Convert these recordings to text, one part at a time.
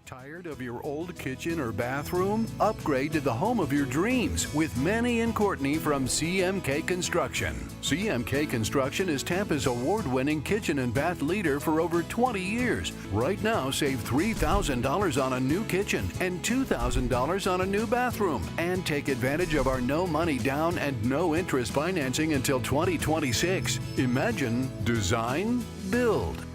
Tired of your old kitchen or bathroom? Upgrade to the home of your dreams with Manny and Courtney from CMK Construction. CMK Construction is Tampa's award-winning kitchen and bath leader for over 20 years. Right now, save $3,000 on a new kitchen and $2,000 on a new bathroom. And take advantage of our no money down and no interest financing until 2026. Imagine, design, build.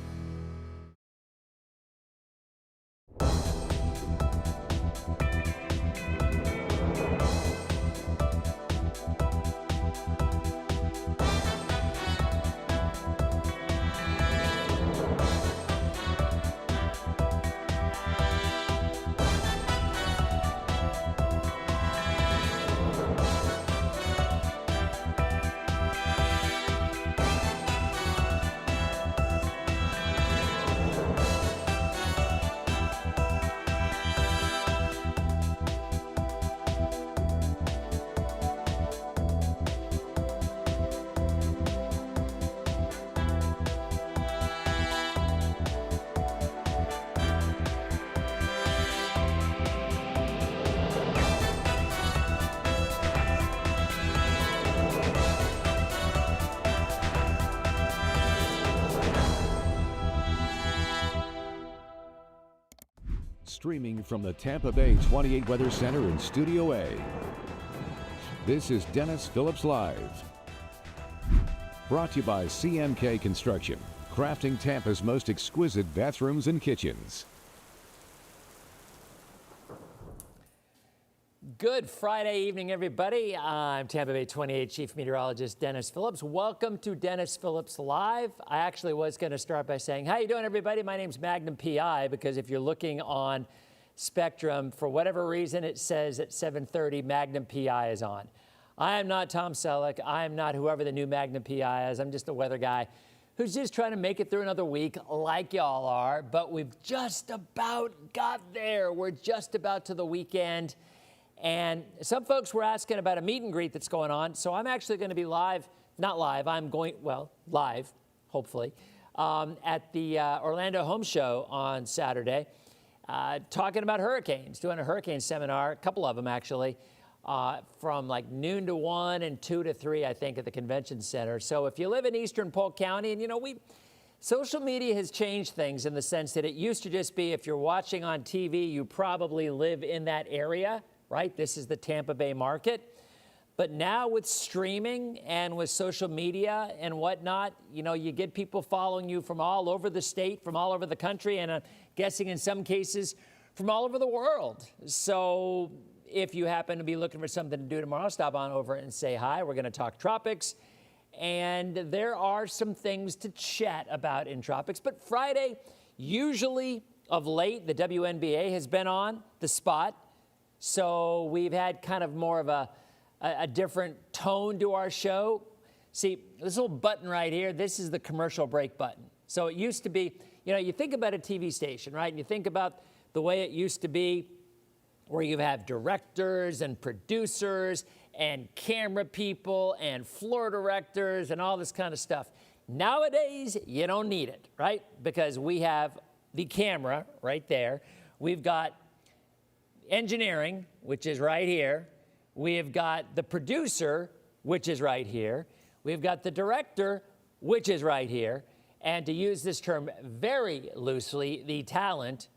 Streaming from the Tampa Bay 28 Weather Center in Studio A. This is Dennis Phillips Live. Brought to you by CMK Construction, crafting Tampa's most exquisite bathrooms and kitchens. Good Friday evening, everybody. I'm Tampa Bay 28 Chief Meteorologist Dennis Phillips. Welcome to Dennis Phillips Live. I actually was going to start by saying, how you doing, everybody? My name's Magnum PI, because if you're looking on Spectrum, for whatever reason, it says at 7:30, Magnum PI is on. I am not Tom Selleck. I am not whoever the new Magnum PI is. I'm just a weather guy who's just trying to make it through another week like y'all are, but we've just about got there. We're just about to the weekend. And some folks were asking about a meet and greet that's going on. So I'm actually going to be live, not live, I'm going, well, live, hopefully, at the Orlando Home Show on Saturday, talking about hurricanes, doing a hurricane seminar, a couple of them actually, from like noon to 1 and 2 to 3, I think, at the convention center. So if you live in Eastern Polk County, and you know, social media has changed things in the sense that it used to just be if you're watching on TV, you probably live in that area. Right? This is the Tampa Bay market. But now with streaming and with social media and whatnot, you know, you get people following you from all over the state, from all over the country, and I'm guessing in some cases from all over the world. So if you happen to be looking for something to do tomorrow, stop on over and say hi. We're going to talk tropics. And there are some things to chat about in tropics. But Friday, usually of late, the WNBA has been on the spot. So we've had kind of more of a different tone to our show. See, this little button right here, this is the commercial break button. So it used to be, you know, you think about a TV station, right? And you think about the way it used to be where you have directors and producers and camera people and floor directors and all this kind of stuff. Nowadays, you don't need it, right? Because we have the camera right there. We've got engineering, which is right here. We have got the producer, which is right here. We've got the director, which is right here. And to use this term very loosely, the talent,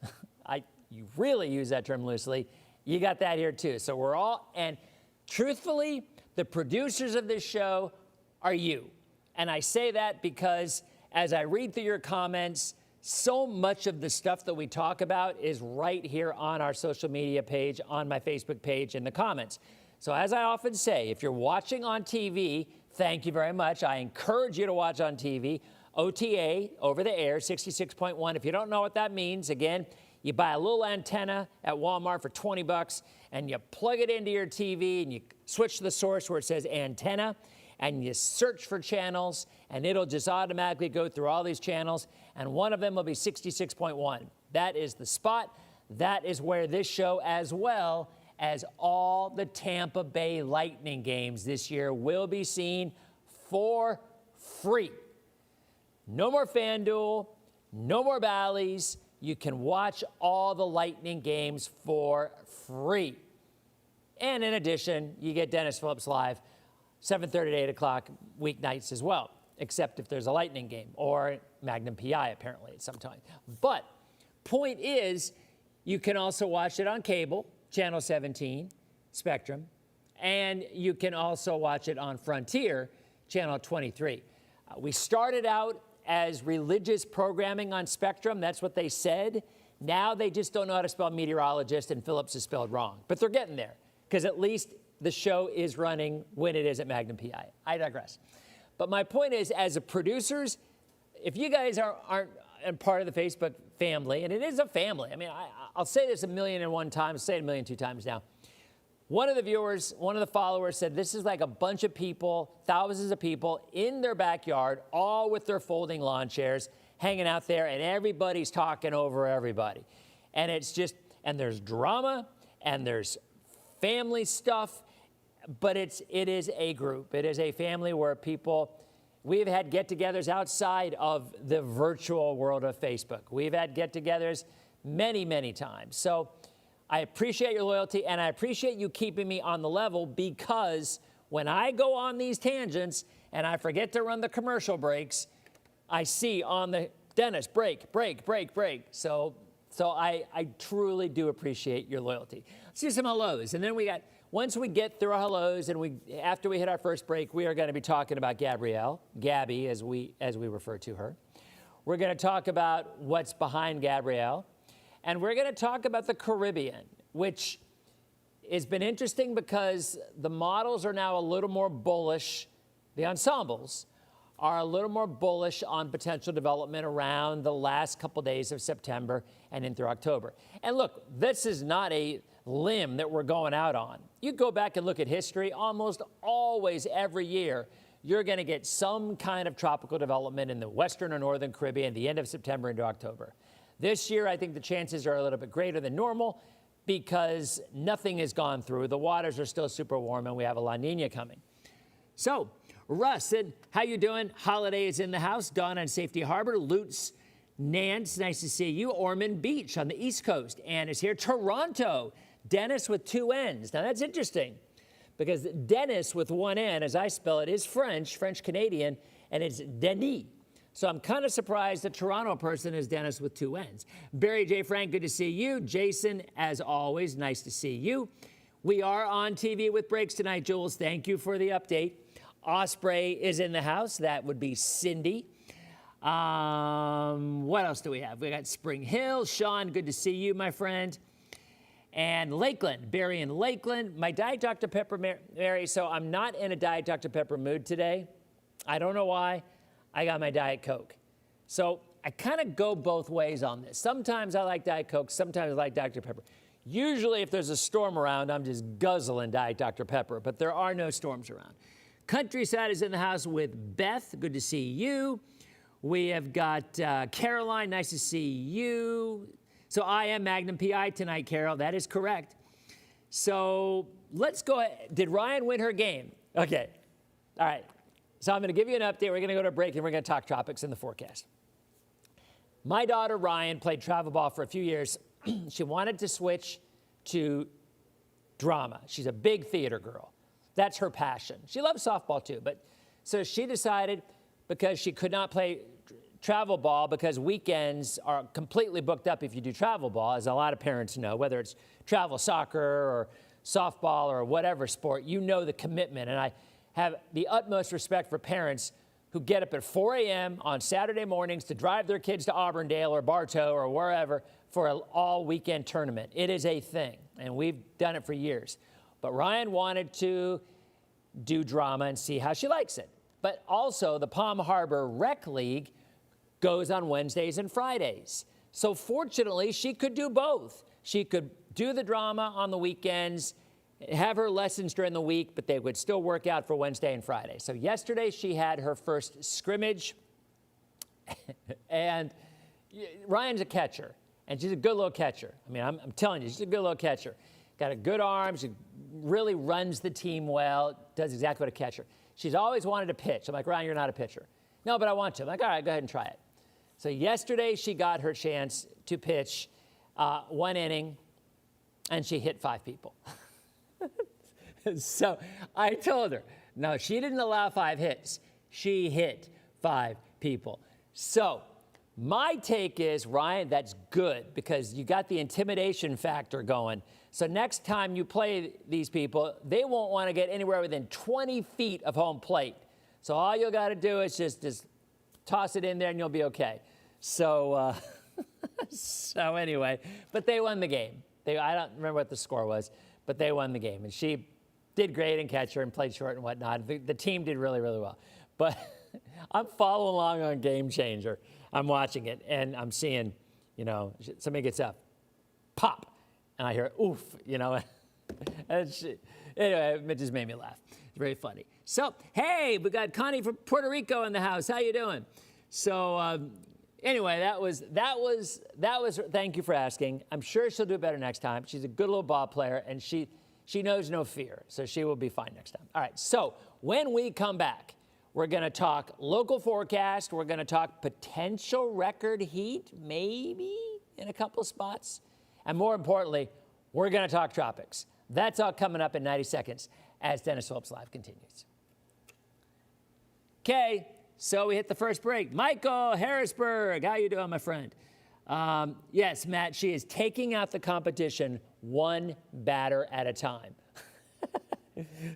you really use that term loosely, you got that here too. So we're all, and truthfully, the producers of this show are you. And I say that because as I read through your comments, so much of the stuff that we talk about is right here on our social media page, on my Facebook page, in the comments. So as I often say, if you're watching on TV, thank you very much. I encourage you to watch on TV. OTA, over the air, 66.1. If you don't know what that means, again, you buy a little antenna at Walmart for 20 bucks, and you plug it into your TV, and you switch to the source where it says antenna, and you search for channels, and it'll just automatically go through all these channels, and one of them will be 66.1. That is the spot. That is where this show, as well as all the Tampa Bay Lightning games this year, will be seen for free. No more FanDuel, no more Bally's, you can watch all the Lightning games for free. And in addition, you get Dennis Phillips Live, 7:30 to 8 o'clock weeknights as well, except if there's a Lightning game or Magnum PI apparently at some time. But point is, you can also watch it on cable, Channel 17, Spectrum, and you can also watch it on Frontier, Channel 23. We started out as religious programming on Spectrum. That's what they said. Now they just don't know how to spell meteorologist, and Phillips is spelled wrong. But they're getting there, because at least the show is running when it is at Magnum PI. I digress. But my point is, as a producers, if you guys aren't part of the Facebook family, and it is a family. I mean, I'll say this 1,000,001 times, say it 1,000,002 times now. One of the viewers, one of the followers said this is like a bunch of people, thousands of people in their backyard, all with their folding lawn chairs, hanging out there, and everybody's talking over everybody. And it's just, and there's drama, and there's family stuff, but it is a group. It is a family where people, we've had get-togethers outside of the virtual world of Facebook. We've had get-togethers many, many times. So I appreciate your loyalty, and I appreciate you keeping me on the level, because when I go on these tangents and I forget to run the commercial breaks, I see on the Dennis, break. So I truly do appreciate your loyalty. Let's do some hellos. And then once we get through our hellos and after we hit our first break, we are going to be talking about Gabrielle, Gabby, as we refer to her. We're going to talk about what's behind Gabrielle. And we're going to talk about the Caribbean, which has been interesting because the models are now a little more bullish. The ensembles are a little more bullish on potential development around the last couple days of September and into October. And look, this is not a limb that we're going out on. You go back and look at history, almost always every year, you're going to get some kind of tropical development in the Western or Northern Caribbean at the end of September into October. This year, I think the chances are a little bit greater than normal because nothing has gone through. The waters are still super warm, and we have a La Nina coming. So, Russ said, how you doing? Holiday is in the house. Dawn on Safety Harbor. Lutz, Nance, nice to see you. Ormond Beach on the East Coast. Ann is here. Toronto. Dennis with 2 N's. Now, that's interesting because Dennis with 1 N, as I spell it, is French-Canadian, and it's Denis. So I'm kind of surprised the Toronto person is Dennis with 2 N's. Barry J. Frank, good to see you. Jason, as always, nice to see you. We are on TV with breaks tonight, Jules. Thank you for the update. Osprey is in the house. That would be Cindy. What else do we have? We got Spring Hill. Sean, good to see you, my friend. And Lakeland, Barry in Lakeland. My Diet Dr. Pepper, Mary, so I'm not in a Diet Dr. Pepper mood today. I don't know why. I got my Diet Coke. So I kind of go both ways on this. Sometimes I like Diet Coke, sometimes I like Dr. Pepper. Usually if there's a storm around, I'm just guzzling Diet Dr. Pepper, but there are no storms around. Countryside is in the house with Beth. Good to see you. We have got Caroline. Nice to see you. So I am Magnum PI tonight, Carol. That is correct. So let's go ahead. Did Ryan win her game? Okay. All right. So I'm going to give you an update. We're going to go to a break, and we're going to talk tropics in the forecast. My daughter, Ryan, played travel ball for a few years. She wanted to switch to drama. She's a big theater girl. That's her passion. She loves softball, too. But so she decided, because she could not play travel ball because weekends are completely booked up if you do travel ball, as a lot of parents know, whether it's travel soccer or softball or whatever sport, you know the commitment. And I have the utmost respect for parents who get up at 4 a.m. on Saturday mornings to drive their kids to Auburndale or Bartow or wherever for an all-weekend tournament. It is a thing, and we've done it for years. But Ryan wanted to do drama and see how she likes it. But also, the Palm Harbor Rec League goes on Wednesdays and Fridays. So fortunately, she could do both. She could do the drama on the weekends, have her lessons during the week, but they would still work out for Wednesday and Friday. So yesterday she had her first scrimmage, and Ryan's a catcher, and she's a good little catcher. I mean, I'm telling you, she's a good little catcher. Got a good arm, she really runs the team well, does exactly what a catcher. She's always wanted to pitch. I'm like, Ryan, you're not a pitcher. No, but I want to. I'm like, all right, go ahead and try it. So yesterday she got her chance to pitch 1 inning, and she hit 5 people. So I told her, no, she didn't allow 5 hits. She hit 5 people. So my take is, Ryan, that's good because you got the intimidation factor going. So next time you play these people, they won't want to get anywhere within 20 feet of home plate. So all you got to do is just toss it in there and you'll be okay. So, so anyway, but they won the game. I don't remember what the score was, but they won the game. And she did great in catcher and played short and whatnot. The team did really, really well. But I'm following along on Game Changer. I'm watching it, and I'm seeing, somebody gets up, pop, and I hear, oof, and anyway, it just made me laugh. It's very funny. So, hey, we got Connie from Puerto Rico in the house. How you doing? So, anyway, that was, thank you for asking. I'm sure she'll do better next time. She's a good little ball player, and she knows no fear, so she will be fine next time. All right, so when we come back, we're going to talk local forecast. We're going to talk potential record heat, maybe in a couple spots. And more importantly, we're going to talk tropics. That's all coming up in 90 seconds as Dennis Phillips Live continues. Okay, so we hit the first break. Michael Harrisburg, how you doing, my friend? Yes, Matt, she is taking out the competition 1 batter at a time.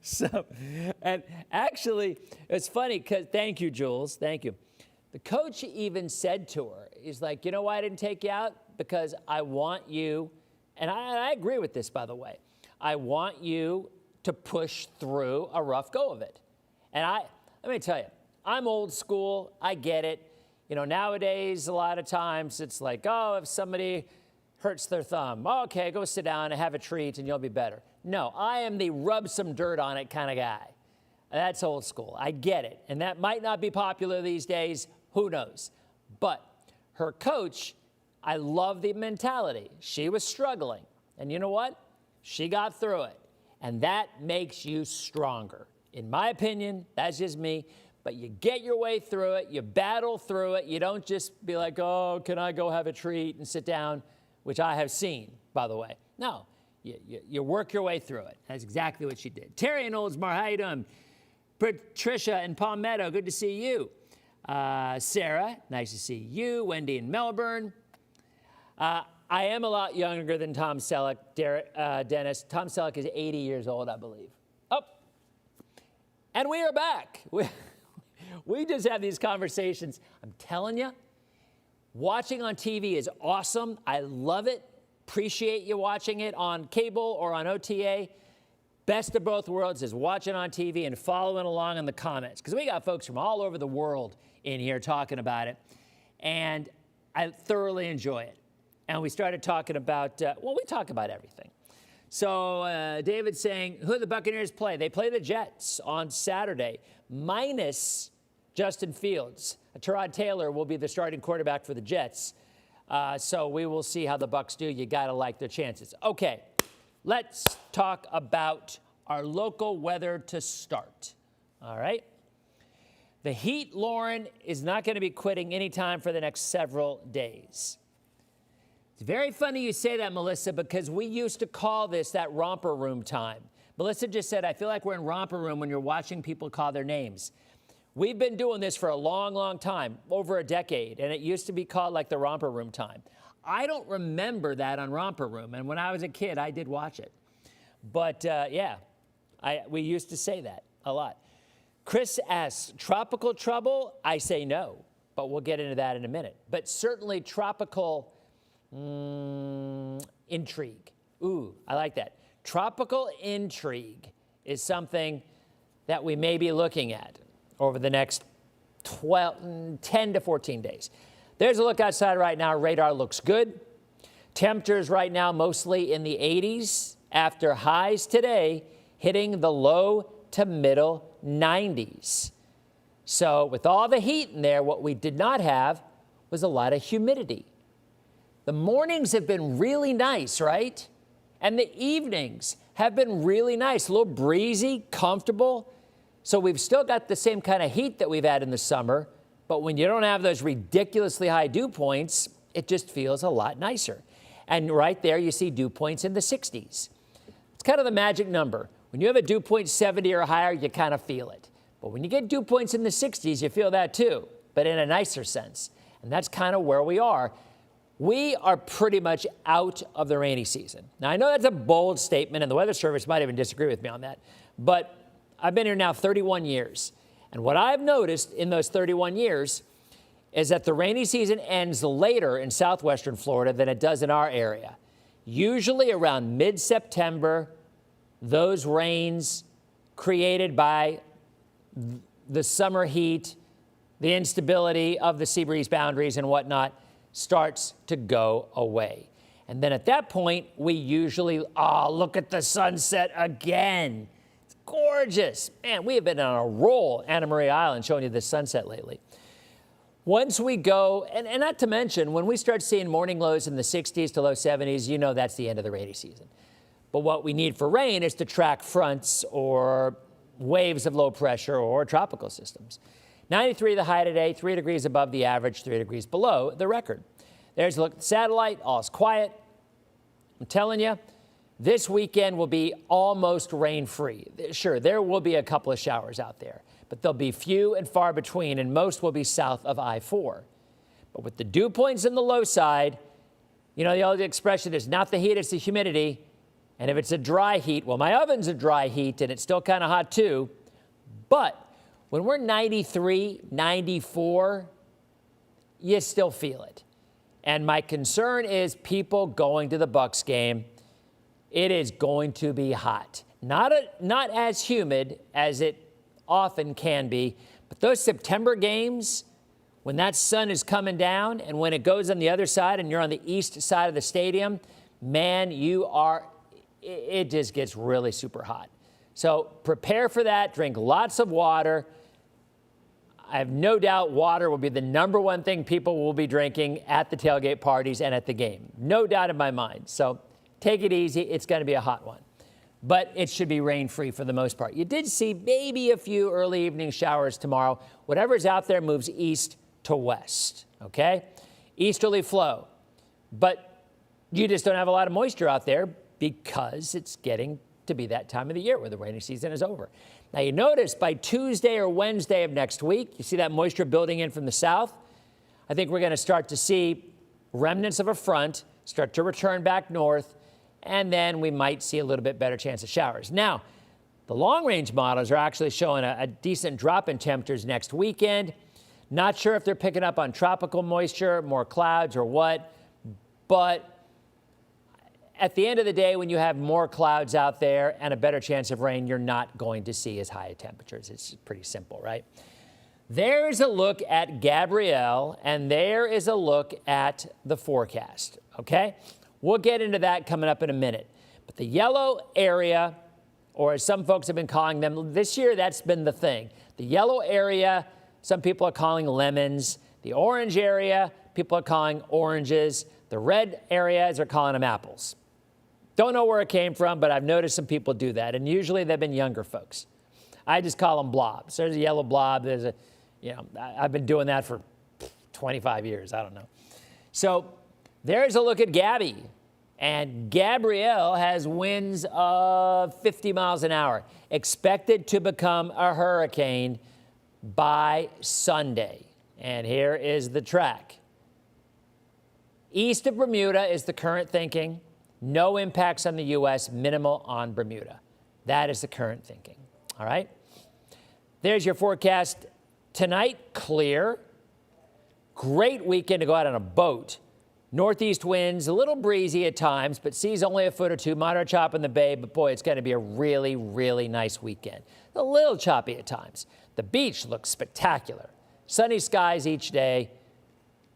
So, and actually, it's funny because, thank you, Jules, thank you. The coach even said to her, he's like, you know why I didn't take you out? Because I want you, and I agree with this, by the way, I want you to push through a rough go of it. And let me tell you, I'm old school, I get it. Nowadays, a lot of times it's like, oh, if somebody hurts their thumb, okay, go sit down and have a treat and you'll be better. No, I am the rub some dirt on it kind of guy. That's old school. I get it. And that might not be popular these days. Who knows? But her coach, I love the mentality. She was struggling. And you know what? She got through it. And that makes you stronger. In my opinion, that's just me. But you get your way through it. You battle through it. You don't just be like, oh, can I go have a treat and sit down, which I have seen, by the way. No. You work your way through it. That's exactly what she did. Terry in Oldsmar, how you doing? Patricia in Palmetto, good to see you. Sarah, nice to see you. Wendy in Melbourne. I am a lot younger than Tom Selleck, Dennis. Tom Selleck is 80 years old, I believe. Oh, and we are back. We just have these conversations. I'm telling you, watching on TV is awesome. I love it. Appreciate you watching it on cable or on OTA. Best of both worlds is watching on TV and following along in the comments, because we got folks from all over the world in here talking about it, and I thoroughly enjoy it. And we started talking about, we talk about everything. So David's saying, who the Buccaneers play? They play the Jets on Saturday, minus Justin Fields. Tyrod Taylor will be the starting quarterback for the Jets. So we will see how the Bucs do. You got to like their chances. Okay, let's talk about our local weather to start. All right. The heat, Lauren, is not going to be quitting anytime for the next several days. It's very funny you say that, Melissa, because we used to call this that romper room time. Melissa just said, I feel like we're in romper room when you're watching people call their names. We've been doing this for a long, long time, over a decade, and it used to be called like the romper room time. I don't remember that on Romper Room, and when I was a kid, I did watch it. But we used to say that a lot. Chris asks, tropical trouble? I say no, but we'll get into that in a minute. But certainly tropical intrigue. Ooh, I like that. Tropical intrigue is something that we may be looking at over the next 10 to 14 days. There's a look outside right now. Radar looks good. Temperatures right now mostly in the 80s after highs today hitting the low to middle 90s. So with all the heat in there, what we did not have was a lot of humidity. The mornings have been really nice, right? And the evenings have been really nice, a little breezy, comfortable. So we've still got the same kind of heat that we've had in the summer, but when you don't have those ridiculously high dew points, it just feels a lot nicer. And right there, you see dew points in the 60s. It's kind of the magic number. When you have a dew point 70 or higher, you kind of feel it. But when you get dew points in the 60s, you feel that too, but in a nicer sense. And that's kind of where we are. We are pretty much out of the rainy season. Now, I know that's a bold statement, and the Weather Service might even disagree with me on that, but I've been here now 31 years. And what I've noticed in those 31 years is that the rainy season ends later in southwestern Florida than it does in our area. Usually around mid-September, those rains created by the summer heat, the instability of the sea breeze boundaries and whatnot starts to go away. And then at that point, we usually, look at the sunset again. It's gorgeous. Man, we have been on a roll, Anna Maria Island, showing you the sunset lately. Once we go, and not to mention, when we start seeing morning lows in the 60s to low 70s, you know that's the end of the rainy season. But what we need for rain is to track fronts or waves of low pressure or tropical systems. 93 the high today, 3 degrees above the average, 3 degrees below the record. There's a look at the satellite, all's quiet. I'm telling you, this weekend will be almost rain-free. Sure, there will be a couple of showers out there, but they'll be few and far between, and most will be south of I-4. But with the dew points in the low side, you know, the old expression is not the heat, it's the humidity. And if it's a dry heat, well, my oven's a dry heat, and it's still kind of hot too. But when we're 93, 94, you still feel it. And my concern is people going to the Bucs game. It is going to be hot. Not as humid as it often can be, but those September games, when that sun is coming down and when it goes on the other side and you're on the east side of the stadium, man, it just gets really super hot. So prepare for that. Drink lots of water. I have no doubt water will be the number one thing people will be drinking at the tailgate parties and at the game. No doubt in my mind. So take it easy. It's going to be a hot one. But it should be rain-free for the most part. You did see maybe a few early evening showers tomorrow. Whatever's out there moves east to west, okay? Easterly flow. But you just don't have a lot of moisture out there because it's getting to be that time of the year where the rainy season is over. Now, you notice by Tuesday or Wednesday of next week, you see that moisture building in from the south. I think we're going to start to see remnants of a front start to return back north, and then we might see a little bit better chance of showers. Now, the long-range models are actually showing a decent drop in temperatures next weekend. Not sure if they're picking up on tropical moisture, more clouds or what, but at the end of the day, when you have more clouds out there and a better chance of rain, you're not going to see as high temperatures. It's pretty simple, right? There's a look at Gabrielle, and there is a look at the forecast, okay? We'll get into that coming up in a minute. But the yellow area, or as some folks have been calling them, this year that's been the thing. The yellow area, some people are calling lemons. The orange area, people are calling oranges. The red areas are calling them apples. Don't know where it came from, but I've noticed some people do that, and usually they've been younger folks. I just call them blobs. There's a yellow blob. There's a, I've been doing that for 25 years. I don't know. So there's a look at Gabby, and Gabrielle has winds of 50 miles an hour, expected to become a hurricane by Sunday. And here is the track. East of Bermuda is the current thinking. No impacts on the U.S., minimal on Bermuda. That is the current thinking, all right? There's your forecast tonight, clear. Great weekend to go out on a boat. Northeast winds, a little breezy at times, but seas only a foot or two, moderate chop in the bay, but boy, it's going to be a really, really nice weekend. A little choppy at times. The beach looks spectacular. Sunny skies each day,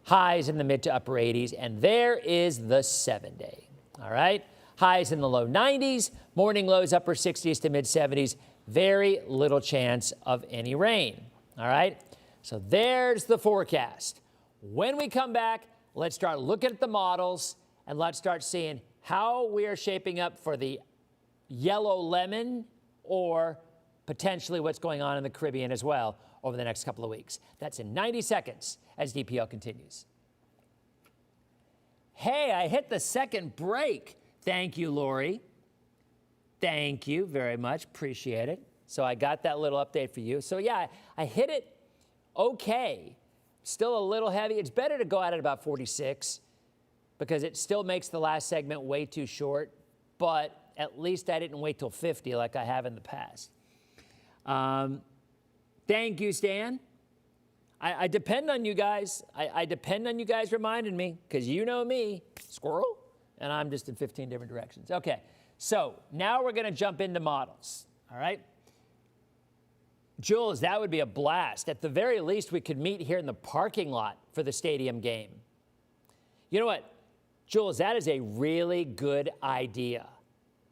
highs in the mid to upper 80s, and there is the 7-day. All right, highs in the low 90s, morning lows upper 60s to mid 70s, very little chance of any rain. All right, so there's the forecast. When we come back, let's start looking at the models and let's start seeing how we are shaping up for the yellow lemon or potentially what's going on in the Caribbean as well over the next couple of weeks. That's in 90 seconds as DPL continues. Hey, I hit the second break. Thank you, Lori. Thank you very much. Appreciate it. So I got that little update for you. So yeah, I hit it okay. Still a little heavy. It's better to go out at about 46 because it still makes the last segment way too short, but at least I didn't wait till 50 like I have in the past. Thank you, Stan. I depend on you guys. I depend on you guys reminding me because you know me, squirrel, and I'm just in 15 different directions. Okay, so now we're going to jump into models, all right? Jules, that would be a blast. At the very least, we could meet here in the parking lot for the stadium game. You know what, Jules, that is a really good idea.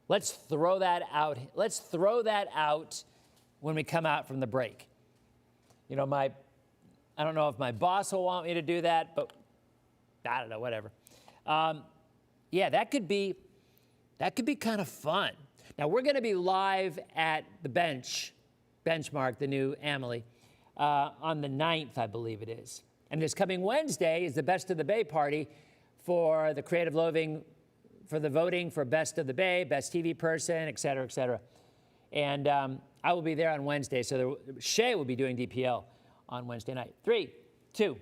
Let's throw that out. Let's throw that out when we come out from the break. You know, I don't know if my boss will want me to do that, but I don't know, whatever. Yeah, that could be kind of fun. Now, we're going to be live at the Benchmark, the new Amalie, on the 9th, I believe it is. And this coming Wednesday is the Best of the Bay party for the Creative Loathing, for the voting for Best of the Bay, Best TV Person, et cetera, et cetera. And I will be there on Wednesday, so Shay will be doing DPL on Wednesday night. 3, 2.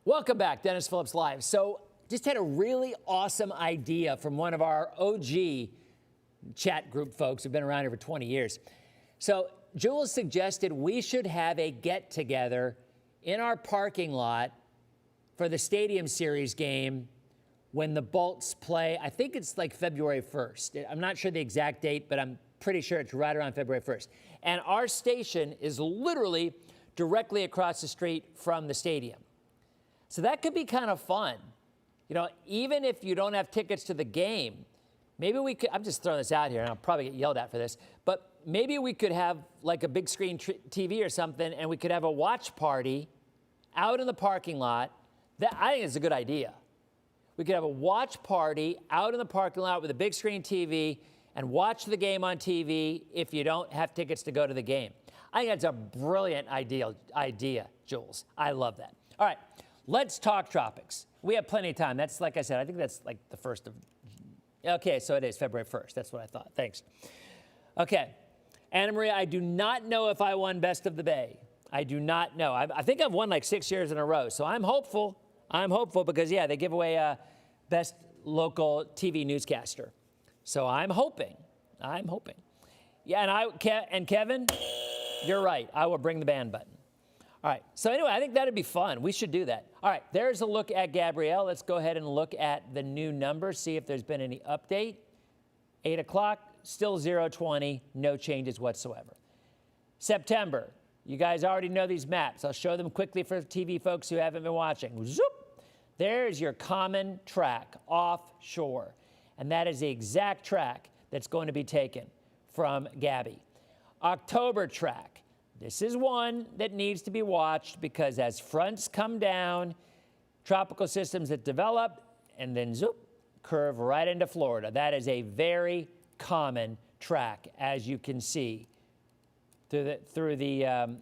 Welcome back, Dennis Phillips Live. So just had a really awesome idea from one of our OG chat group folks who've been around here for 20 years. So Jules suggested we should have a get-together in our parking lot for the Stadium Series game when the Bolts play. I think it's like February 1st. I'm not sure the exact date, but I'm pretty sure it's right around February 1st. And our station is literally directly across the street from the stadium. So that could be kind of fun. You know, even if you don't have tickets to the game, maybe we could, I'm just throwing this out here, and I'll probably get yelled at for this, but maybe we could have like a big screen TV or something, and we could have a watch party out in the parking lot. That, I think it's a good idea. We could have a watch party out in the parking lot with a big screen TV and watch the game on TV if you don't have tickets to go to the game. I think that's a brilliant idea, Jules. I love that. All right, let's talk tropics. We have plenty of time. That's, like I said, I think that's like the 1st of, okay, so it is February 1st. That's what I thought. Thanks. Okay, Anna Maria, I do not know if I won Best of the Bay. I do not know. I think I've won like 6 years in a row, so I'm hopeful. I'm hopeful because, yeah, they give away Best Local TV Newscaster. So I'm hoping. I'm hoping. Yeah, and Kevin, you're right. I will bring the band button. All right. So anyway, I think that'd be fun. We should do that. All right. There's a look at Gabrielle. Let's go ahead and look at the new numbers, see if there's been any update. 8 o'clock, still 020, no changes whatsoever. September. You guys already know these maps. I'll show them quickly for TV folks who haven't been watching. Zoop. There's your common track offshore. And that is the exact track that's going to be taken from Gabby. October track. This is one that needs to be watched because as fronts come down, tropical systems that develop and then zoop, curve right into Florida. That is a very common track, as you can see, through the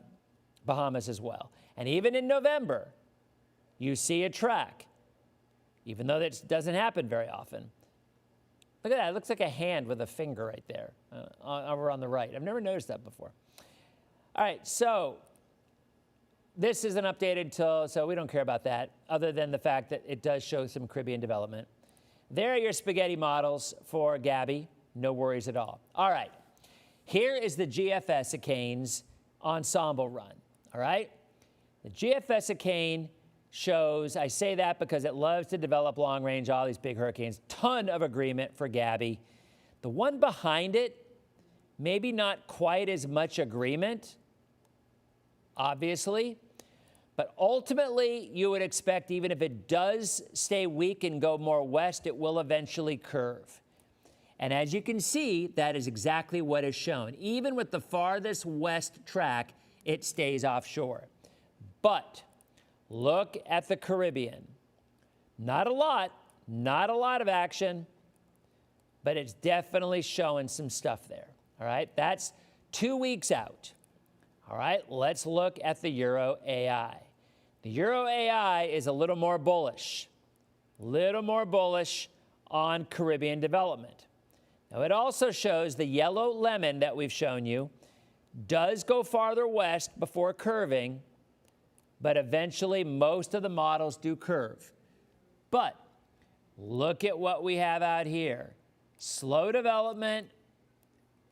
Bahamas as well. And even in November, you see a track, even though that doesn't happen very often. Look at that. It looks like a hand with a finger right there over on the right. I've never noticed that before. All right, so this isn't updated till, so we don't care about that, other than the fact that it does show some Caribbean development. There are your spaghetti models for Gabby. No worries at all. All right, here is the GFS Acane's ensemble run, all right? The GFS Acane shows, I say that because it loves to develop long range, all these big hurricanes. Ton of agreement for Gabby. The one behind it, maybe not quite as much agreement, obviously, but ultimately you would expect even if it does stay weak and go more west, it will eventually curve. And as you can see, that is exactly what is shown. Even with the farthest west track, it stays offshore. But look at the Caribbean. Not a lot of action, but it's definitely showing some stuff there, all right? That's 2 weeks out. All right, let's look at the Euro AI. The Euro AI is a little more bullish on Caribbean development. Now, it also shows the yellow lemon that we've shown you does go farther west before curving, but eventually most of the models do curve. But look at what we have out here. Slow development,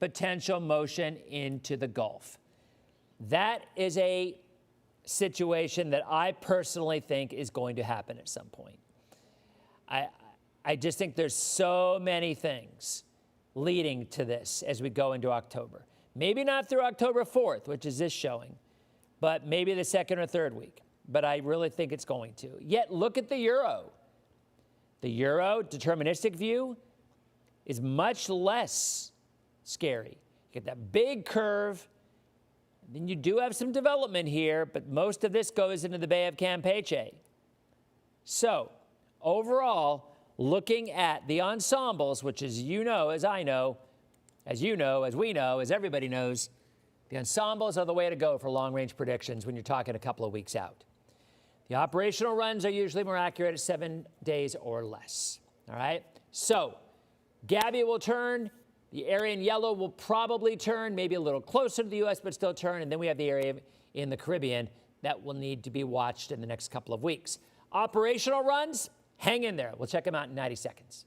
potential motion into the Gulf. That is a situation that I personally think is going to happen at some point. I just think there's so many things leading to this as we go into October. Maybe not through October 4th, which is this showing, but maybe the second or third week. But I really think it's going to. Yet look at the euro. The euro deterministic view is much less scary. You get that big curve. Then you do have some development here, but most of this goes into the Bay of Campeche. So overall, looking at the ensembles, which as you know, as I know, as you know, as we know, as everybody knows, the ensembles are the way to go for long-range predictions when you're talking a couple of weeks out. The operational runs are usually more accurate at 7 days or less. All right? So Gabby will turn. The area in yellow will probably turn, maybe a little closer to the U.S., but still turn. And then we have the area in the Caribbean that will need to be watched in the next couple of weeks. Operational runs, hang in there. We'll check them out in 90 seconds.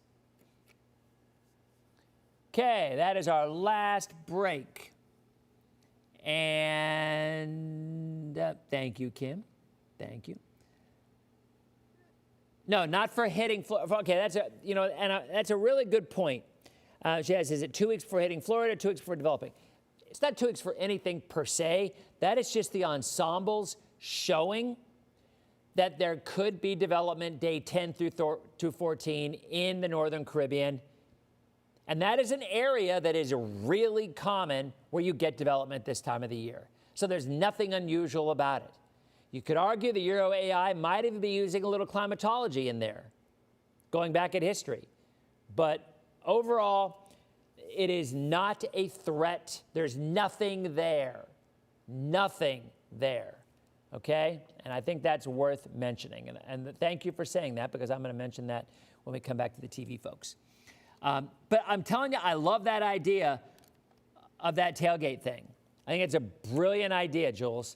Okay, that is our last break. And thank you, Kim. Thank you. No, not for hitting Florida. Okay, that's that's a really good point. She has, is it 2 weeks before hitting Florida, 2 weeks before developing? It's not 2 weeks for anything per se. That is just the ensembles showing that there could be development day 10 through 14 in the Northern Caribbean. And that is an area that is really common where you get development this time of the year. So there's nothing unusual about it. You could argue the Euro AI might even be using a little climatology in there, going back at history. But overall, it is not a threat. There's nothing there. Nothing there. Okay? And I think that's worth mentioning. And thank you for saying that, because I'm going to mention that when we come back to the TV folks. But I'm telling you, I love that idea of that tailgate thing. I think it's a brilliant idea, Jules.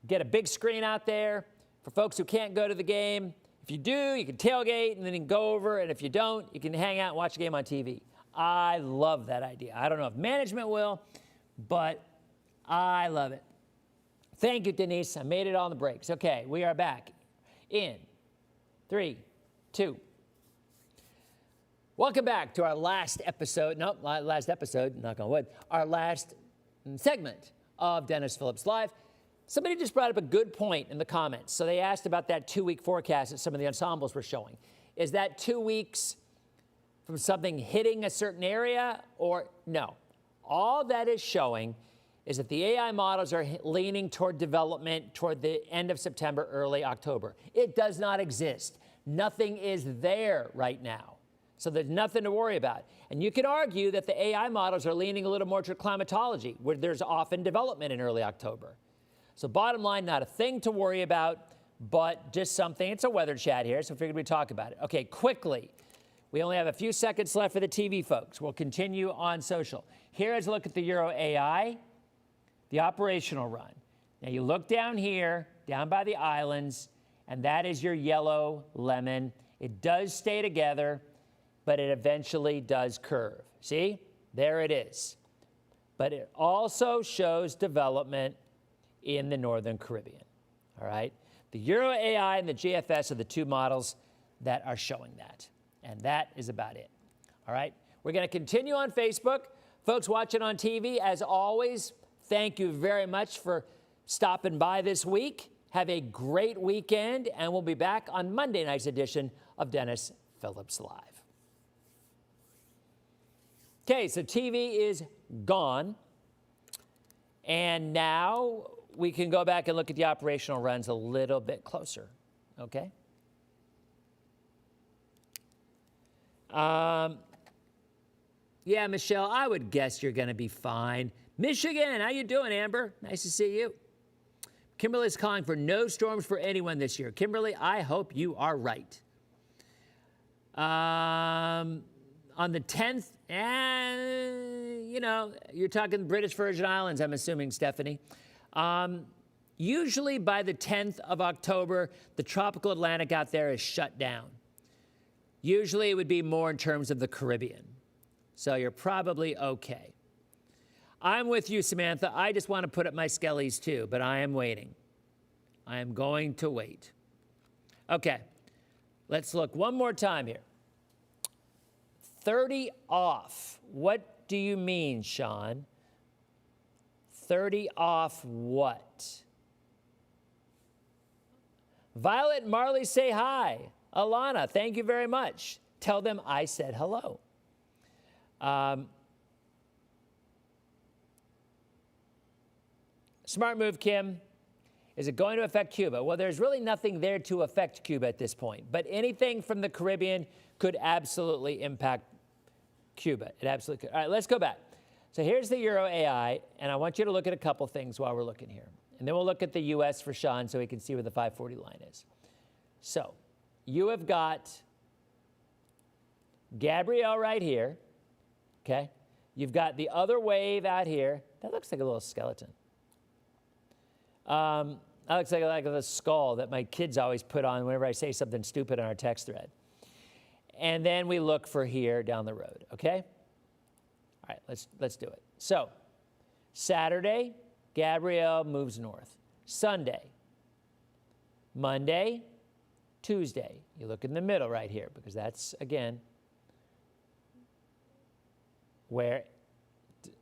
Get a big screen out there for folks who can't go to the game. If you do, you can tailgate and then you can go over. And if you don't, you can hang out and watch the game on TV. I love that idea. I don't know if management will, but I love it. Thank you, Denise. I made it on the breaks. Okay, we are back in 3, 2. Welcome back to our last episode. Nope, last episode, knock on wood. Our last segment of Dennis Phillips Live. Somebody just brought up a good point in the comments. So they asked about that 2-week forecast that some of the ensembles were showing. Is that 2 weeks from something hitting a certain area or no? All that is showing is that the AI models are leaning toward development toward the end of September, early October. It does not exist. Nothing is there right now. So there's nothing to worry about. And you can argue that the AI models are leaning a little more to climatology, where there's often development in early October. So bottom line, not a thing to worry about, but just something. It's a weather chat here, so I figured we'd talk about it. Okay, quickly. We only have a few seconds left for the TV folks. We'll continue on social. Here is a look at the Euro AI, the operational run. Now you look down here, down by the islands, and that is your yellow lemon. It does stay together, but it eventually does curve. See? There it is. But it also shows development in the Northern Caribbean. All right? The Euro AI and the GFS are the two models that are showing that. And that is about it. All right? We're going to continue on Facebook. Folks watching on TV, as always, thank you very much for stopping by this week. Have a great weekend, and we'll be back on Monday night's edition of Dennis Phillips Live. Okay, so TV is gone. And now we can go back and look at the operational runs a little bit closer, okay? Yeah, Michelle, I would guess you're going to be fine. Michigan, how you doing, Amber? Nice to see you. Kimberly's calling for no storms for anyone this year. Kimberly, I hope you are right. On the 10th, you know, you're talking British Virgin Islands, I'm assuming, Stephanie. Usually by the 10th of October, the tropical Atlantic out there is shut down. Usually it would be more in terms of the Caribbean. So you're probably okay. I'm with you, Samantha. I just want to put up my skellies too, but I am waiting. I am going to wait. Okay, let's look one more time here. 30 off. What do you mean, Sean? 30 off what? Violet and Marley say hi. Alana, thank you very much. Tell them I said hello. Smart move, Kim. Is it going to affect Cuba? Well, there's really nothing there to affect Cuba at this point, but anything from the Caribbean could absolutely impact Cuba. It absolutely could. All right, let's go back. So here's the Euro AI, and I want you to look at a couple things while we're looking here. And then we'll look at the US for Sean so he can see where the 540 line is. So you have got Gabrielle right here, okay? You've got the other wave out here. That looks like a little skeleton. That looks like a skull that my kids always put on whenever I say something stupid on our text thread. And then we look for here down the road, okay? All right, let's do it. So Saturday, Gabrielle moves north. Sunday, Monday, Tuesday. You look in the middle right here because that's, again, where the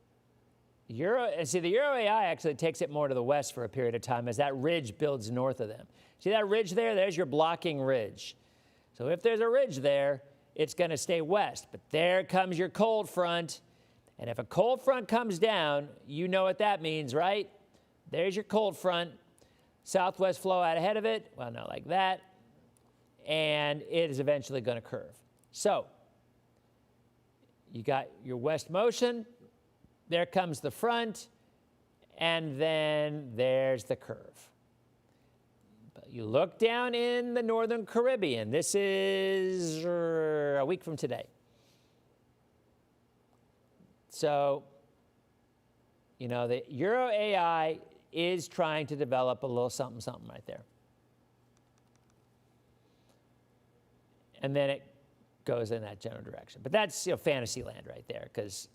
Euro AI actually takes it more to the west for a period of time as that ridge builds north of them. See that ridge there? There's your blocking ridge. So if there's a ridge there, it's going to stay west. But there comes your cold front. And if a cold front comes down, you know what that means, right? There's your cold front. Southwest flow out ahead of it. Well, not like that. And it is eventually going to curve. So you got your west motion. There comes the front. And then there's the curve. But you look down in the northern Caribbean. This is a week from today. So, you know, the Euro AI is trying to develop a little something, something right there. And then it goes in that general direction. But that's, you know, fantasy land right there because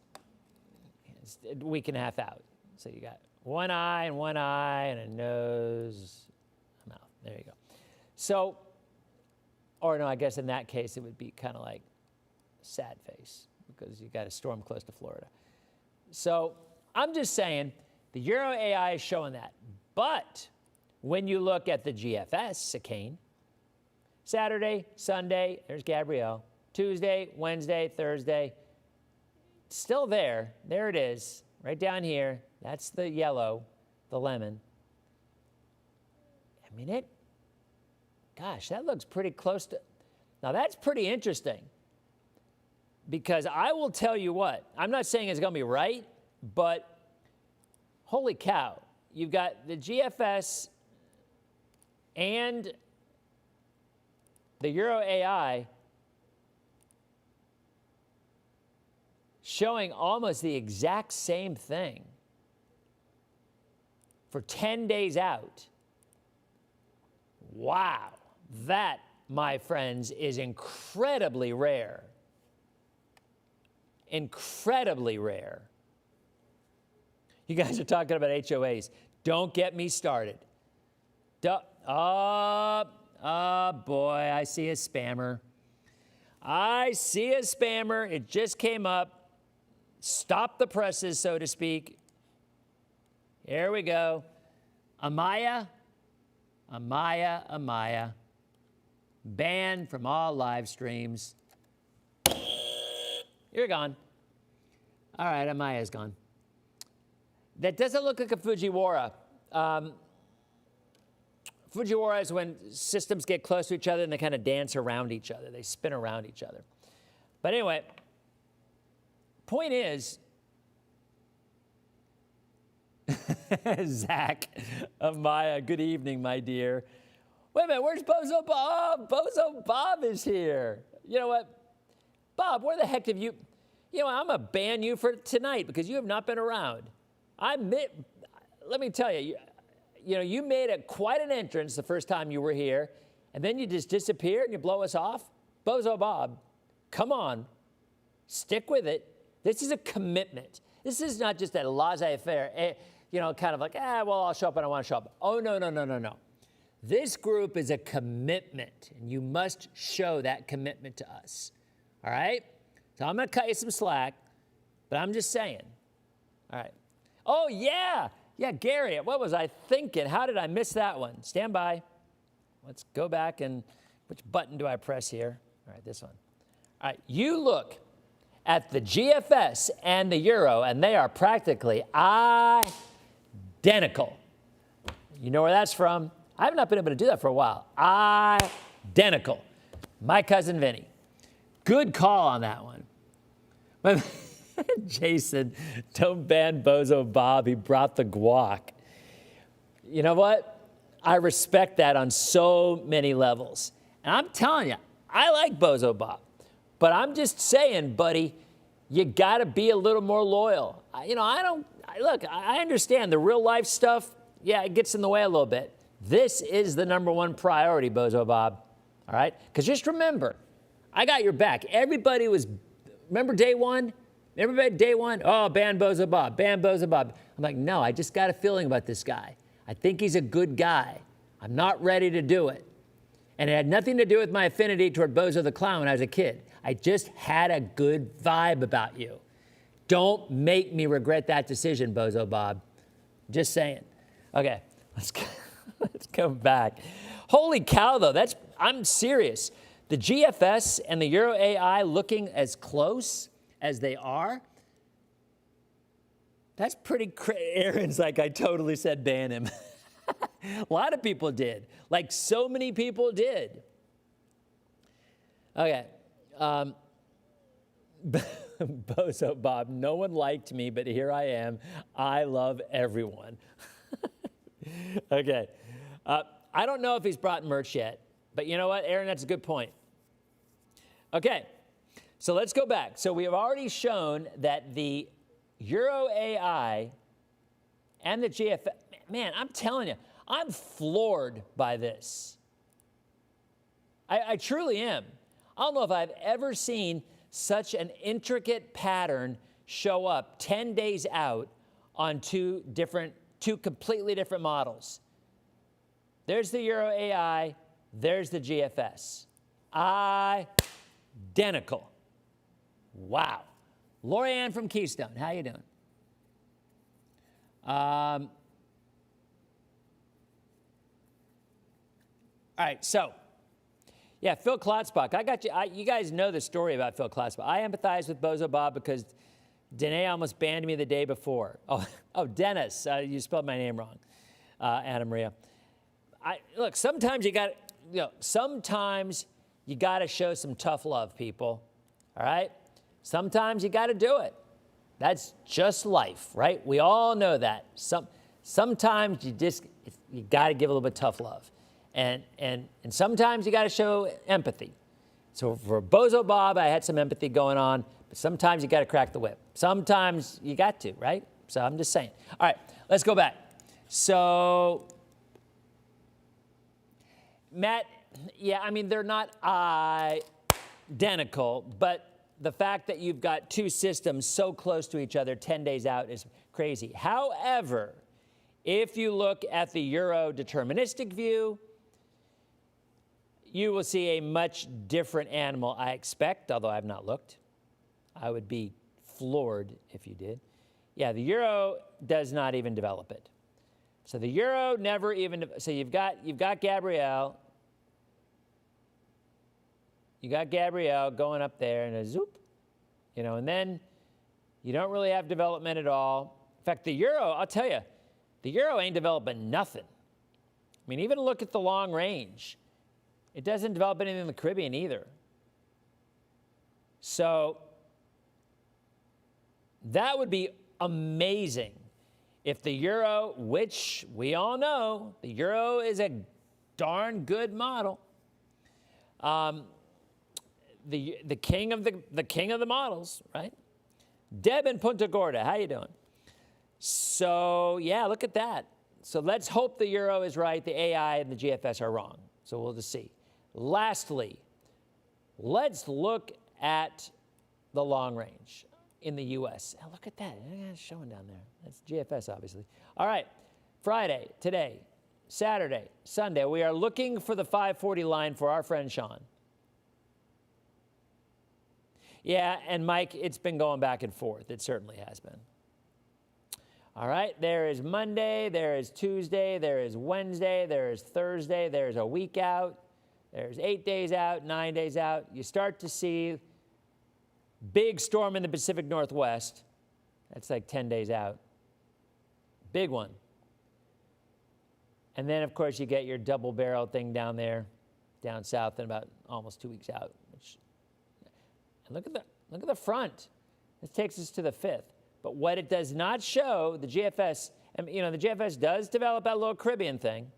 it's a week and a half out. So you got one eye and a nose, a mouth. There you go. So, or no, I guess in that case it would be kind of like sad face because you got a storm close to Florida. So I'm just saying the Euro AI is showing that. But when you look at the GFS chicane, Saturday, Sunday, there's Gabrielle. Tuesday, Wednesday, Thursday, still there. There it is, right down here. That's the yellow, the lemon. I mean, gosh, that looks pretty close to, now that's pretty interesting. Because I will tell you what, I'm not saying it's going to be right, but holy cow, you've got the GFS and the Euro AI showing almost the exact same thing for 10 days out. Wow, that, my friends, is incredibly rare. Incredibly rare. You guys are talking about HOAs. Don't get me started. Oh boy, I see a spammer. I see a spammer. It just came up. Stop the presses, so to speak. Here we go. Amaya. Banned from all live streams. You're gone. All right, Amaya's gone. That doesn't look like a Fujiwara. Fujiwara is when systems get close to each other and they kind of dance around each other. They spin around each other. But anyway, Point is, Zach, Maya, good evening, my dear. Wait a minute, where's Bozo Bob? Bozo Bob is here. You know what? Bob, where the heck have you... You know, I'm going to ban you for tonight because you have not been around. Let me tell you, you made quite an entrance the first time you were here, and then you just disappeared and you blow us off. Bozo Bob, come on, stick with it. This is a commitment. This is not just a laissez-faire, kind of like, well, I'll show up when I want to show up. Oh, no. This group is a commitment, and you must show that commitment to us, all right? So I'm going to cut you some slack, but I'm just saying. All right. Oh, yeah. Yeah, Gary, what was I thinking? How did I miss that one? Stand by. Let's go back and which button do I press here? All right, this one. All right, you look at the GFS and the Euro, and they are practically identical. You know where that's from? I have not been able to do that for a while. Identical. My cousin Vinny. Good call on that one. Jason, don't ban Bozo Bob. He brought the guac. You know what? I respect that on so many levels. And I'm telling you, I like Bozo Bob. But I'm just saying, buddy, you got to be a little more loyal. I understand the real life stuff. Yeah, it gets in the way a little bit. This is the number one priority, Bozo Bob. All right? Because just remember, I got your back. Remember day one? Everybody day one? Oh, ban Bozo Bob, ban Bozo Bob. I'm like, no, I just got a feeling about this guy. I think he's a good guy. I'm not ready to do it. And it had nothing to do with my affinity toward Bozo the Clown when I was a kid. I just had a good vibe about you. Don't make me regret that decision, Bozo Bob. Just saying. Okay, let's go back. Holy cow, though, I'm serious. The GFS and the Euro AI looking as close as they are, that's pretty crazy. Aaron's like, I totally said ban him. A lot of people did. Like so many people did. Okay. Bozo Bob, no one liked me, but here I am. I love everyone. Okay. I don't know if he's brought merch yet, but you know what, Aaron, that's a good point. Okay, so let's go back. So we have already shown that the Euro AI and the GFS, man, I'm telling you, I'm floored by this. I truly am. I don't know if I've ever seen such an intricate pattern show up 10 days out on two completely different models. There's the Euro AI, there's the GFS. Identical. Wow. Lorianne from Keystone, how you doing? All right, so, yeah, Phil Klotzbach. I got you. You guys know the story about Phil Klotzbach. I empathize with Bozo Bob because Danae almost banned me the day before. Oh, Dennis, you spelled my name wrong, Anna Maria. Look, sometimes you got to show some tough love, people. All right? Sometimes you got to do it. That's just life, right? We all know that. Sometimes you got to give a little bit of tough love. And sometimes you got to show empathy. So for Bozo Bob, I had some empathy going on, but sometimes you got to crack the whip. Sometimes you got to, right? So I'm just saying. All right, let's go back. So, Matt, yeah, I mean, they're not identical, but the fact that you've got two systems so close to each other 10 days out is crazy. However, if you look at the Euro deterministic view, you will see a much different animal, I expect, although I have not looked. I would be floored if you did. Yeah, the Euro does not even develop it. So the Euro never even, so you've got Gabrielle. You got Gabrielle going up there and a zoop, and then you don't really have development at all. In fact, the Euro, I'll tell you, the Euro ain't developing nothing. I mean, even look at the long range. It doesn't develop anything in the Caribbean either. So That would be amazing if the euro, which we all know, the euro is a darn good model. The king of the models, right? Deb in Punta Gorda, how you doing? So yeah, look at that. So let's hope the euro is right, the AI and the GFS are wrong. So we'll just see. Lastly, let's look at the long range in the U.S. Oh, look at that. It's showing down there. That's GFS, obviously. All right. Friday, today, Saturday, Sunday, we are looking for the 540 line for our friend Sean. Yeah, and Mike, it's been going back and forth. It certainly has been. All right, there is Monday, there is Tuesday, there is Wednesday, there is Thursday, there's a week out, there's 8 days out, 9 days out. You start to see big storm in the Pacific Northwest. That's like 10 days out. Big one. And then, of course, you get your double barrel thing down there, down south, and about almost 2 weeks out. And look at the front. This takes us to the 5th. But what it does not show, the GFS, and the GFS does develop that little Caribbean thing.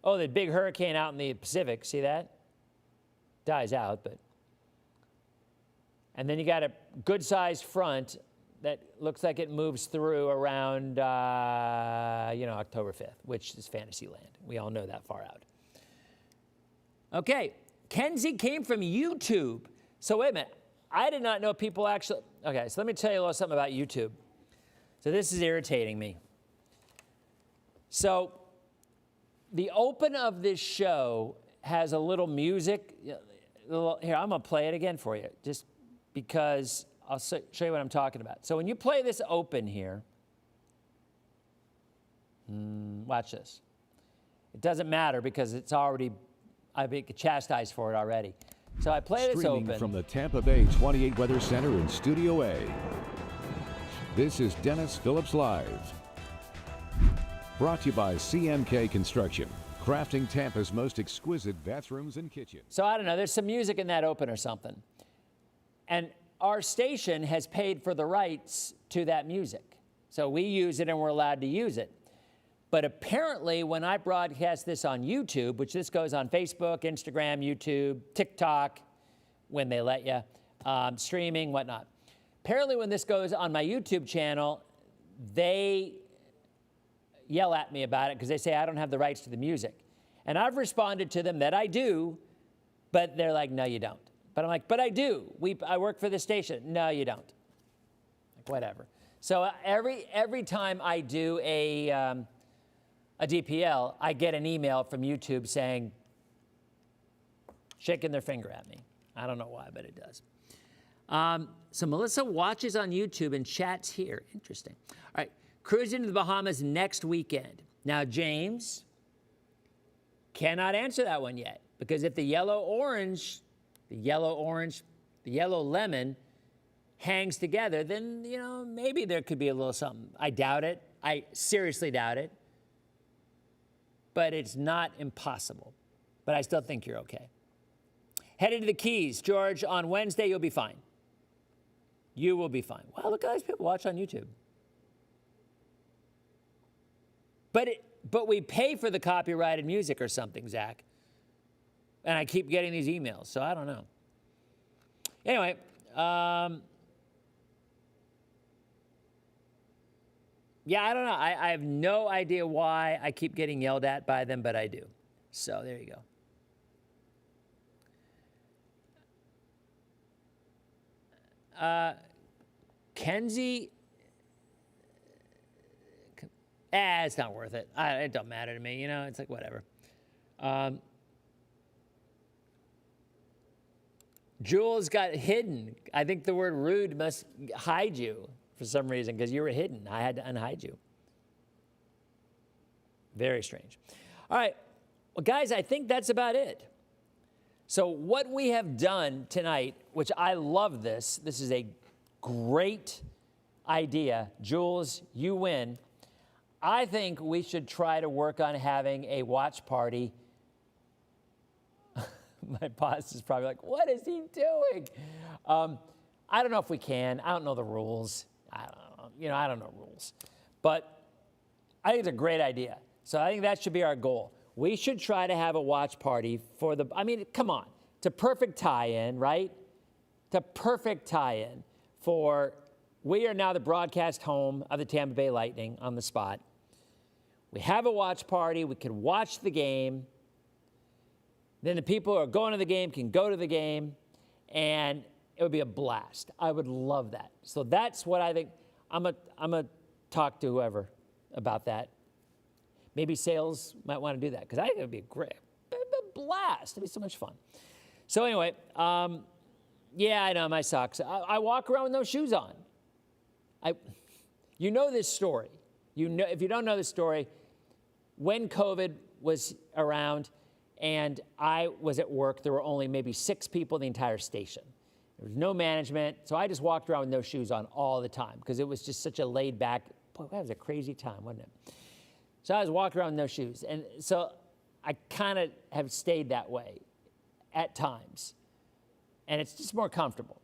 Oh, the big hurricane out in the Pacific, see that? Dies out, but. And then you got a good-sized front that looks like it moves through around, October 5th, which is fantasy land. We all know that far out. Okay, Kenzie came from YouTube. So wait a minute. I did not know people actually. Okay, so let me tell you a little something about YouTube. So this is irritating me. So the open of this show has a little music. Here, I'm going to play it again for you, just because I'll show you what I'm talking about. So when you play this open here, watch this. It doesn't matter because it's already, I've been chastised for it already. So I play this open. Streaming from the Tampa Bay 28 Weather Center in Studio A. This is Dennis Phillips Live. Brought to you by CMK Construction, crafting Tampa's most exquisite bathrooms and kitchens. So I don't know, there's some music in that open or something. And our station has paid for the rights to that music. So we use it and we're allowed to use it. But apparently when I broadcast this on YouTube, which this goes on Facebook, Instagram, YouTube, TikTok, when they let you, streaming, whatnot. Apparently when this goes on my YouTube channel, they yell at me about it because they say I don't have the rights to the music. And I've responded to them that I do, but they're like, no, you don't. But I'm like, but I do. I work for the station. No, you don't. Like, whatever. So every time I do a DPL, I get an email from YouTube saying, shaking their finger at me. I don't know why, but it does. So Melissa watches on YouTube and chats here. Interesting. All right, cruising to the Bahamas next weekend. Now, James cannot answer that one yet because if the yellow-orange, the yellow-lemon hangs together, then, maybe there could be a little something. I doubt it. I seriously doubt it. But it's not impossible. But I still think you're okay. Headed to the Keys. George, on Wednesday, you'll be fine. You will be fine. Wow, look at these people watch on YouTube. But we pay for the copyrighted music or something, Zach. And I keep getting these emails, so I don't know. Anyway, yeah, I don't know. I have no idea why I keep getting yelled at by them, but I do. So there you go. Kenzie, it's not worth it. It don't matter to me, it's like whatever. Jules got hidden. I think the word rude must hide you for some reason because you were hidden. I had to unhide you. Very strange. All right. Well, guys, I think that's about it. So what we have done tonight, which I love this is a great idea. Jules, you win. I think we should try to work on having a watch party. My boss is probably like, what is he doing? I don't know if we can. I don't know the rules. I don't know. I don't know rules. But I think it's a great idea. So I think that should be our goal. We should try to have a watch party for come on. It's a perfect tie-in, right? It's a perfect tie-in for, we are now the broadcast home of the Tampa Bay Lightning on the spot. We have a watch party. We can watch the game. Then the people who are going to the game can go to the game. And it would be a blast. I would love that. So that's what I think. I'm gonna talk to whoever about that. Maybe sales might want to do that, because I think it would be a blast. It'd be so much fun. So anyway, yeah, I know my socks. I walk around with no shoes on. You know this story. If you don't know this story, when COVID was around and I was at work, there were only maybe 6 people in the entire station. There was no management, so I just walked around with no shoes on all the time because it was just such a laid back, boy, that was a crazy time, wasn't it? So I was walking around with no shoes. And so I kind of have stayed that way at times. And it's just more comfortable,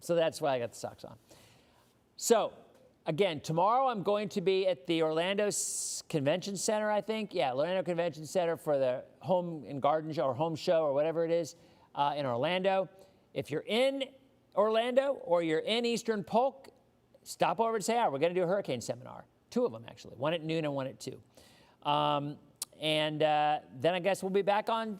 so that's why I got the socks on. So again, tomorrow I'm going to be at the Orlando Convention Center, I think. Yeah, Orlando Convention Center for the Home and Garden Show or Home Show or whatever it is in Orlando. If you're in Orlando or you're in Eastern Polk, stop over and say, we're going to do a hurricane seminar. 2 of them, actually. One at noon and one at 2. Then I guess we'll be back on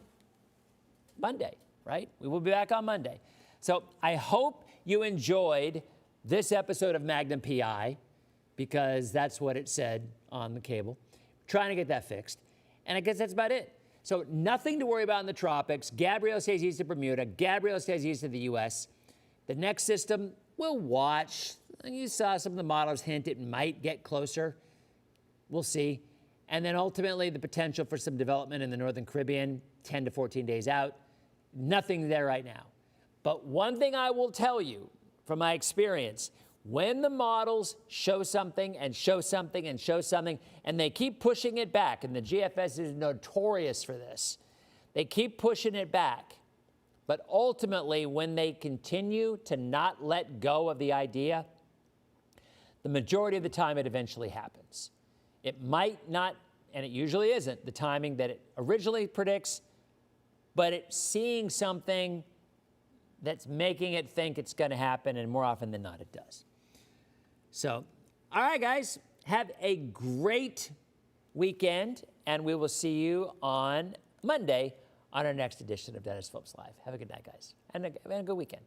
Monday, right? We will be back on Monday. So I hope you enjoyed this episode of Magnum PI, because that's what it said on the cable. Trying to get that fixed. And I guess that's about it. So nothing to worry about in the tropics. Gabrielle stays east of Bermuda. Gabrielle stays east of the U.S. The next system, we'll watch. You saw some of the models hint it might get closer. We'll see. And then ultimately the potential for some development in the Northern Caribbean, 10 to 14 days out. Nothing there right now. But one thing I will tell you from my experience, when the models show something and show something and show something, and they keep pushing it back, and the GFS is notorious for this, they keep pushing it back. But ultimately, when they continue to not let go of the idea, the majority of the time it eventually happens. It might not, and it usually isn't, the timing that it originally predicts, but it's seeing something that's making it think it's going to happen, and more often than not, it does. So, all right, guys, have a great weekend, and we will see you on Monday on our next edition of Dennis Phillips Live. Have a good night, guys, and a good weekend.